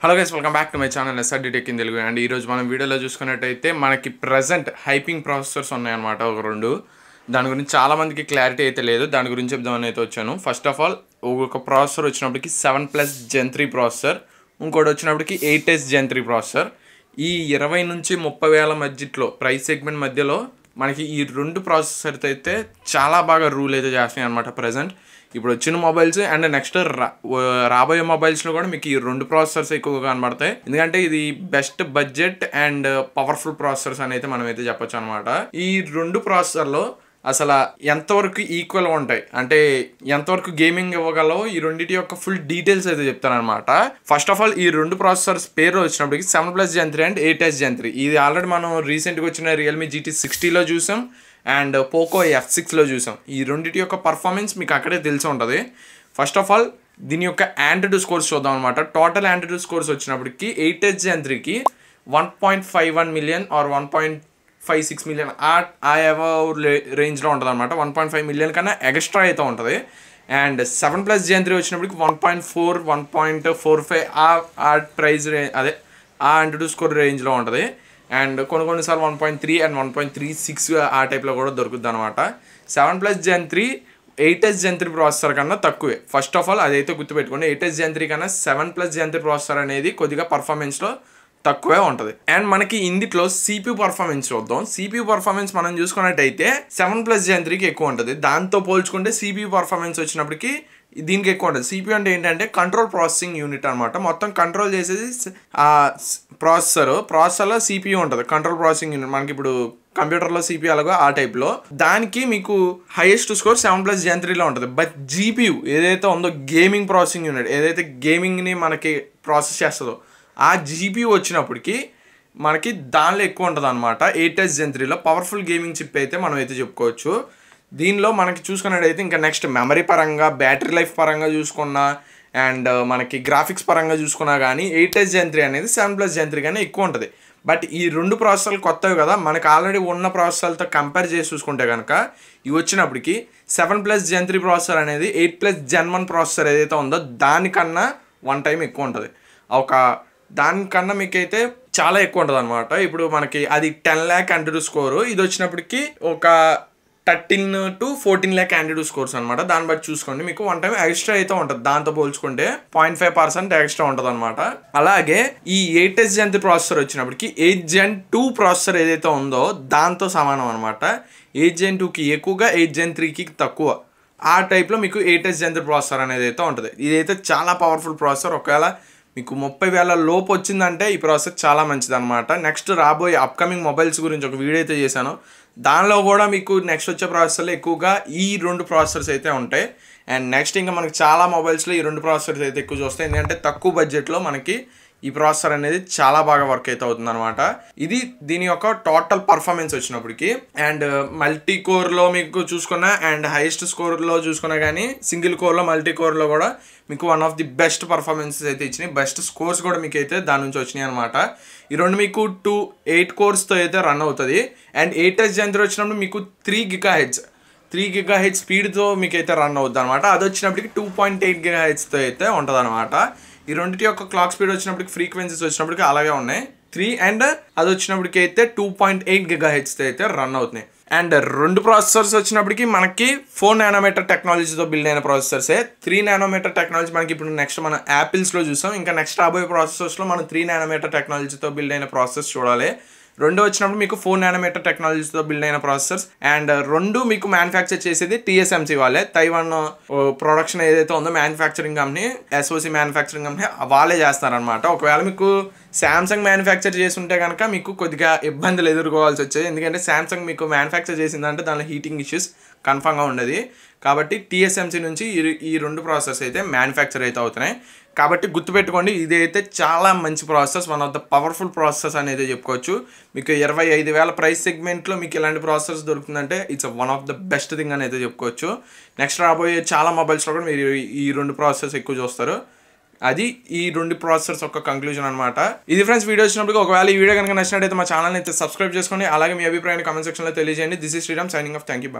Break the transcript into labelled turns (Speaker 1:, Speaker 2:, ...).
Speaker 1: Hello guys, welcome back to my channel SRD tech in Telugu. And ఈరోజు మనం వీడియోలో చూసుకున్నట్టయితే మనకి ప్రజెంట్ హైపింగ్ ప్రాసెసర్స్ ఉన్నాయన్నమాట ఒక రెండు. దాని గురించి చాలామందికి క్లారిటీ అయితే లేదు, దాని గురించి చెప్దామని అయితే వచ్చాను. ఫస్ట్ ఆఫ్ ఆల్ ఒక ప్రాసెసర్ వచ్చినప్పటికి 7+ Gen 3 ప్రాసెసర్, ఇంకోటి వచ్చినప్పటికి 8S Gen 3 ప్రాసెసర్. ఈ 20 నుంచి 30 వేల మధ్యలో ప్రైస్ సెగ్మెంట్ మధ్యలో మనకి ఈ రెండు ప్రాసెసర్స్ అయితే చాలా బాగా రూల్ అయితే చేస్తున్నాయి అనమాట ప్రజెంట్. ఇప్పుడు వచ్చిన మొబైల్స్ అండ్ నెక్స్ట్ రాబోయే మొబైల్స్లో కూడా మీకు ఈ రెండు ప్రాసెసర్స్ ఎక్కువగా కనబడతాయి. ఎందుకంటే ఇది best budget and powerful processors అని అయితే మనం అయితే చెప్పొచ్చు అనమాట. ఈ రెండు ప్రాసెసర్లో అసలు ఎంతవరకు ఈక్వల్ ఉంటాయి అంటే ఎంతవరకు గేమింగ్ ఇవ్వగలవు, ఈ రెండింటి యొక్క ఫుల్ డీటెయిల్స్ అయితే చెప్తాను అనమాట. ఫస్ట్ ఆఫ్ ఆల్ ఈ రెండు ప్రాసెసర్స్ పేరు వచ్చినప్పటికి 7+ Gen 3 అండ్ 8S Gen 3. ఇది ఆల్రెడీ మనం రీసెంట్గా వచ్చిన రియల్మీ GT60లో చూసాం అండ్ పోకో F6లో చూసాం. ఈ రెండింటి యొక్క పర్ఫార్మెన్స్ మీకు అక్కడే తెలిసి ఉంటుంది. ఫస్ట్ ఆఫ్ ఆల్ దీని యొక్క ఆండ్రాయిడ్ స్కోర్స్ చూద్దాం అనమాట. టోటల్ ఆండ్రాయిడ్ స్కోర్స్ వచ్చినప్పటికి 8S Gen 3కి 1.51 మిలియన్ ఆర్ 1.56 మిలియన్ ఆ ఎవర్ రేంజ్లో ఉంటుంది అనమాట. 1.5 మిలియన్ కన్నా ఎక్స్ట్రా అయితే ఉంటుంది. అండ్ 7+ Gen 3 వచ్చినప్పటికి 1.4 1.45 ఆ ప్రైజ్ అదే ఆ ఆండ్రాయిడ్ స్కోర్ రేంజ్లో ఉంటుంది. అండ్ కొన్నిసార్లు 1.3 అండ్ 1.36 ఆ టైప్లో కూడా దొరుకుద్ది అనమాట. 7+ Gen 3 8S Gen 3 ప్రాసెసర్ కన్నా తక్కువే. ఫస్ట్ ఆఫ్ ఆల్ అదైతే గుర్తుపెట్టుకోండి. 8S Gen 3 కన్నా 7+ Gen 3 ప్రాసెసర్ అనేది కొద్దిగా పర్ఫార్మెన్స్లో తక్కువే ఉంటుంది. అండ్ మనకి ఇందులో CPU పర్ఫార్మెన్స్ చూద్దాం. CPU పర్ఫార్మెన్స్ మనం చూసుకున్నట్టయితే 7+ Gen 3కి ఎక్కువ ఉంటుంది. దాంతో పోల్చుకుంటే CPU పర్ఫార్మెన్స్ వచ్చినప్పటికి దీనికి ఎక్కువ ఉంటుంది. CPU అంటే ఏంటంటే కంట్రోల్ ప్రాసెసింగ్ యూనిట్ అనమాట. మొత్తం కంట్రోల్ చేసేది ప్రాసెసర్లో CPU ఉంటుంది. కంట్రోల్ ప్రాసెసింగ్ యూనిట్ మనకి ఇప్పుడు కంప్యూటర్లో CPU అలాగో ఆ టైప్లో దానికి మీకు హైయెస్ట్ స్కోర్ 7+ Gen 3లో ఉంటుంది. బట్ GPU ఏదైతే ఉందో గేమింగ్ ప్రాసెసింగ్ యూనిట్ ఏదైతే గేమింగ్ని మనకి ప్రాసెస్ చేస్తుందో ఆ GPU వచ్చినప్పటికి మనకి దానిలో ఎక్కువ ఉంటుంది అనమాట. 8S Gen 3లో పవర్ఫుల్ గేమింగ్ చిప్ అయితే మనం అయితే చెప్పుకోవచ్చు. దీనిలో మనకి చూసుకున్నట్టయితే ఇంకా నెక్స్ట్ మెమరీ పరంగా బ్యాటరీ లైఫ్ పరంగా చూసుకున్నా అండ్ మనకి గ్రాఫిక్స్ పరంగా చూసుకున్నా కానీ 8S Gen 3 అనేది 7+ Gen 3 కానీ ఎక్కువ ఉంటుంది. బట్ ఈ రెండు ప్రాసెసర్లు కొత్తవి కదా, మనకు ఆల్రెడీ ఉన్న ప్రాసెసర్లతో కంపేర్ చేసి చూసుకుంటే కనుక ఇవి వచ్చినప్పటికి 7+ Gen 3 ప్రాసెసర్ అనేది 8+ Gen 1 ప్రాసెసర్ ఏదైతే ఉందో దానికన్నా 1 టైం ఎక్కువ ఉంటుంది. దానికన్నా మీకైతే చాలా ఎక్కువ ఉంటుంది అనమాట. ఇప్పుడు మనకి అది 10 lakh ఆండ్రాయిడ్ స్కోరు, ఇది వచ్చినప్పటికి ఒక 13 to 14 lakh ఆండ్రాయిడ్ స్కోర్స్ అనమాట. దాన్ని బట్టి చూసుకోండి మీకు 1 టైం ఎక్స్ట్రా అయితే ఉంటుంది. దాంతో పోల్చుకుంటే 0.5% ఎక్స్ట్రా ఉంటుంది అనమాట. అలాగే ఈ 8S Gen 3 ప్రాసెసర్ వచ్చినప్పటికి 8 Gen 2 ప్రాసెసర్ ఏదైతే ఉందో దాంతో సమానం అనమాట. 8 Gen 2కి ఎక్కువగా 8 Gen 3కి తక్కువ. ఆ టైప్లో మీకు 8S Gen 3 ప్రాసెసర్ అనేది అయితే ఉంటుంది. ఇదైతే చాలా పవర్ఫుల్ ప్రాసెసర్. ఒకవేళ మీకు 30,000 లోపు వచ్చిందంటే ఈ ప్రాసెస్ చాలా మంచిది అనమాట. నెక్స్ట్ రాబోయే అప్కమింగ్ మొబైల్స్ గురించి ఒక వీడియో అయితే చేశాను. దానిలో కూడా మీకు నెక్స్ట్ వచ్చే ప్రాసెసర్లు ఎక్కువగా ఈ రెండు ప్రాసెసర్స్ అయితే ఉంటాయి. అండ్ నెక్స్ట్ ఇంకా మనకి చాలా మొబైల్స్లో ఈ రెండు ప్రాసెసర్స్ అయితే ఎక్కువ చూస్తాయి. ఎందుకంటే తక్కువ బడ్జెట్లో మనకి ఈ ప్రాసెసర్ అనేది చాలా బాగా వర్క్ అయితే అవుతుంది అనమాట. ఇది దీని యొక్క టోటల్ పర్ఫార్మెన్స్ వచ్చినప్పటికి. అండ్ మల్టీ కోర్లో మీకు చూసుకున్నా అండ్ హైయెస్ట్ స్కోర్లో చూసుకున్నా కానీ సింగిల్ కోర్లో మల్టీ కోర్లో కూడా మీకు one of the best performances అయితే ఇచ్చినాయి. బెస్ట్ స్కోర్స్ కూడా మీకు అయితే దాని నుంచి వచ్చినాయి అనమాట. ఈ రెండు మీకు 8 కోర్స్తో అయితే రన్ అవుతుంది. అండ్ 8S Gen 3 వచ్చినప్పుడు మీకు 3 GHz స్పీడ్తో మీకు అయితే రన్ అవుతుంది అనమాట. అది వచ్చినప్పటికి 2.8 GHzతో అయితే ఉంటుంది అనమాట. ఈ రెండింటి యొక్క క్లాక్ స్పీడ్ వచ్చినప్పటికి ఫ్రీక్వెన్సీస్ వచ్చినప్పటికి అలాగే ఉన్నాయి 3 అండ్ అది వచ్చినప్పటికి అయితే 2.8 GHzతో అయితే రన్ అవుతున్నాయి. అండ్ రెండు ప్రాసెసర్స్ వచ్చినప్పటికి మనకి 4 nm టెక్నాలజీతో బిల్డ్ అయిన ప్రాసెసర్సే. 3 nm టెక్నాలజీ మనకి ఇప్పుడు నెక్స్ట్ మనం యాపిల్స్లో చూసాం. ఇంకా నెక్స్ట్ రాబోయే ప్రాసెసర్స్లో మనం 3 nm టెక్నాలజీతో బిల్డ్ అయిన ప్రాసెసర్స్ చూడాలి. రెండు వచ్చినప్పుడు మీకు 4 nm టెక్నాలజీతో బిల్డ్ అయిన ప్రాసెసర్స్. అండ్ రెండు మీకు మ్యానుఫ్యాక్చర్ చేసేది TSMC వాళ్ళే. తైవాన్ ప్రొడక్షన్ ఏదైతే ఉందో manufacturing company SOC manufacturing company వాళ్ళే చేస్తారనమాట. ఒకవేళ మీకు శాంసంగ్ మ్యానుఫ్యాక్చర్ చేసి ఉంటే కనుక మీకు కొద్దిగా ఇబ్బందులు ఎదుర్కోవాల్సి వచ్చాయి. ఎందుకంటే శాంసంగ్ మీకు మ్యానుఫ్యాక్చర్ చేసిందంటే దానిలో హీటింగ్ ఇష్యూస్ కన్ఫర్మ్గా ఉండేది. కాబట్టి TSMC నుంచి ఈ రెండు ప్రాసెసర్స్ అయితే మ్యానుఫ్యాక్చర్ అయితే అవుతున్నాయి. కాబట్టి గుర్తుపెట్టుకోండి, ఇదైతే చాలా మంచి processors, one of the powerful processors అనేది చెప్పుకోవచ్చు. మీకు 25,000 ప్రైస్ సెగ్మెంట్లో మీకు ఇలాంటి ప్రాసెసర్స్ దొరుకుతుందంటే it's one of the best thing అనేది చెప్పుకోవచ్చు. నెక్స్ట్ రాబోయే చాలా మొబైల్స్లో కూడా మీరు ఈ రెండు ప్రాసెసర్స్ ఎక్కువ చూస్తారు. అది ఈ రెండు ప్రాసెసర్స్ యొక్క కంక్లూజన్ అనమాట. ఇది ఫ్రెండ్స్ వీడియో వచ్చినప్పుడు ఒకవేళ ఈ వీడియో కనుక నచ్చినట్టయితే మా ఛానల్ని అయితే సబ్స్క్రైబ్ చేసుకోండి. అలాగే మీ అభిప్రాయాన్ని కామెంట్ సెక్షన్లో తెలియజేయండి. This is Sriram signing off. Thank you.